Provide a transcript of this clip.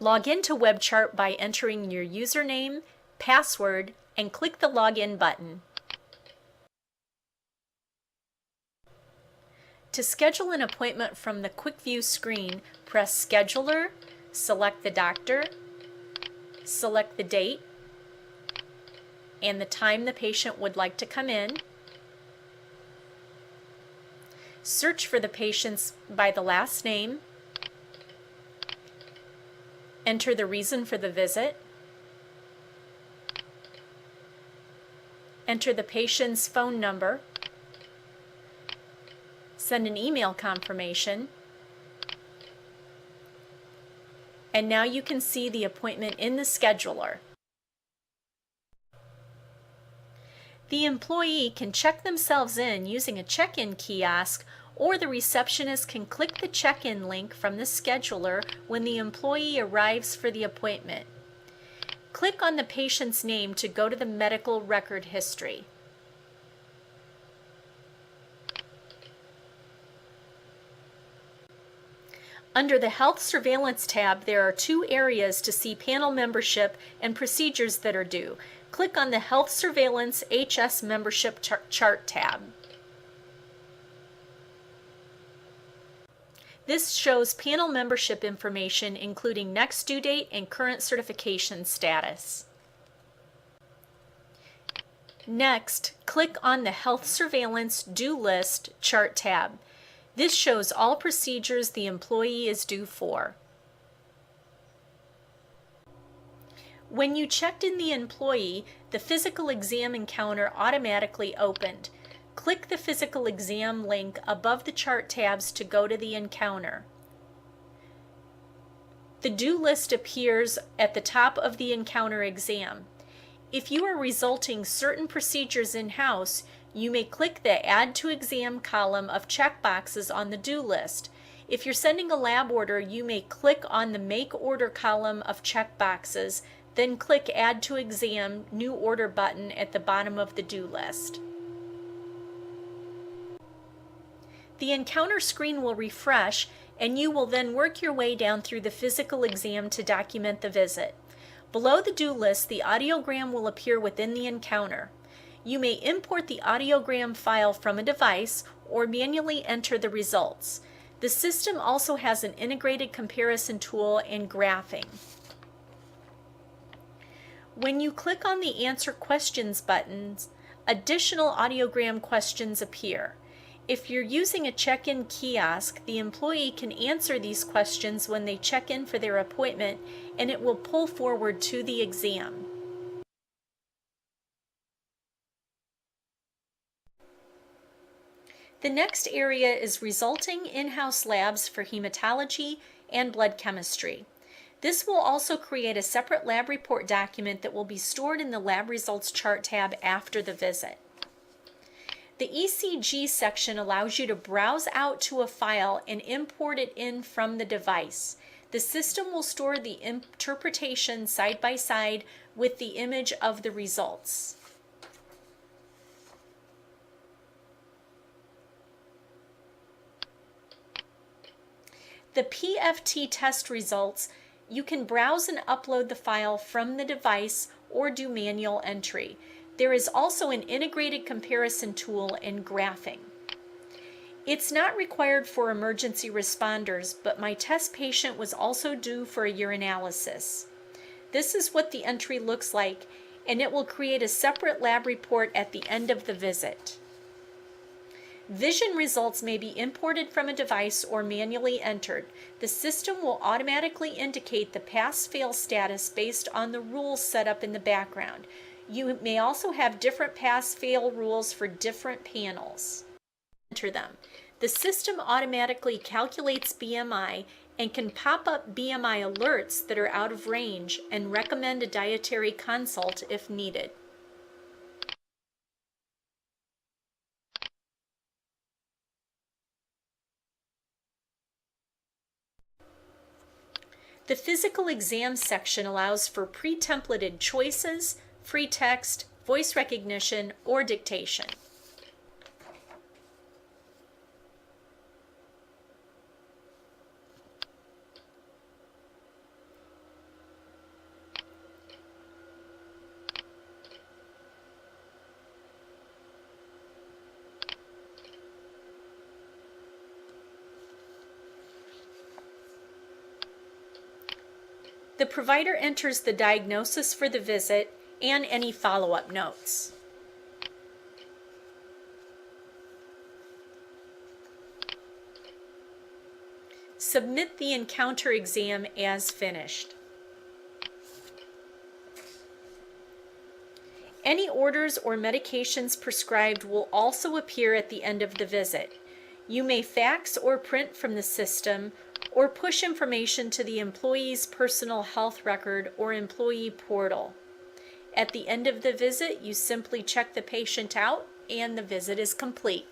Log into WebChart by entering your username, password, and click the Login button. To schedule an appointment from the Quick View screen, press Scheduler, select the doctor, select the date and the time the patient would like to come in. Search for the patients by the last name. Enter the reason for the visit. Enter the patient's phone number. Send an email confirmation. And now you can see the appointment in the scheduler. The employee can check themselves in using a check-in kiosk, or the receptionist can click the check-in link from the scheduler when the employee arrives for the appointment. Click on the patient's name to go to the medical record history. Under the Health Surveillance tab, there are two areas to see panel membership and procedures that are due. Click on the Health Surveillance HS Membership Chart tab. This shows panel membership information including next due date and current certification status. Next, click on the Health Surveillance Due List Chart tab. This shows all procedures the employee is due for. When you checked in the employee, the physical exam encounter automatically opened. Click the physical exam link above the chart tabs to go to the encounter. The due list appears at the top of the encounter exam. If you are resulting certain procedures in-house, you may click the Add to Exam column of checkboxes on the due list. If you're sending a lab order, you may click on the Make Order column of checkboxes, then click Add to Exam New Order button at the bottom of the due list. The encounter screen will refresh, and you will then work your way down through the physical exam to document the visit. Below the due list, the audiogram will appear within the encounter. You may import the audiogram file from a device or manually enter the results. The system also has an integrated comparison tool and graphing. When you click on the Answer Questions buttons, additional audiogram questions appear. If you're using a check-in kiosk, the employee can answer these questions when they check in for their appointment, and it will pull forward to the exam. The next area is resulting in-house labs for hematology and blood chemistry. This will also create a separate lab report document that will be stored in the Lab Results Chart tab after the visit. The ECG section allows you to browse out to a file and import it in from the device. The system will store the interpretation side by side with the image of the results. The PFT test results, you can browse and upload the file from the device or do manual entry. There is also an integrated comparison tool and graphing. It's not required for emergency responders, but my test patient was also due for a urinalysis. This is what the entry looks like, and it will create a separate lab report at the end of the visit. Vision results may be imported from a device or manually entered. The system will automatically indicate the pass-fail status based on the rules set up in the background. You may also have different pass-fail rules for different panels. Enter them. The system automatically calculates BMI and can pop up BMI alerts that are out of range and recommend a dietary consult if needed. The physical exam section allows for pre-templated choices, free text, voice recognition, or dictation. The provider enters the diagnosis for the visit and any follow-up notes. Submit the encounter exam as finished. Any orders or medications prescribed will also appear at the end of the visit. You may fax or print from the system or push information to the employee's personal health record or employee portal. At the end of the visit, you simply check the patient out and the visit is complete.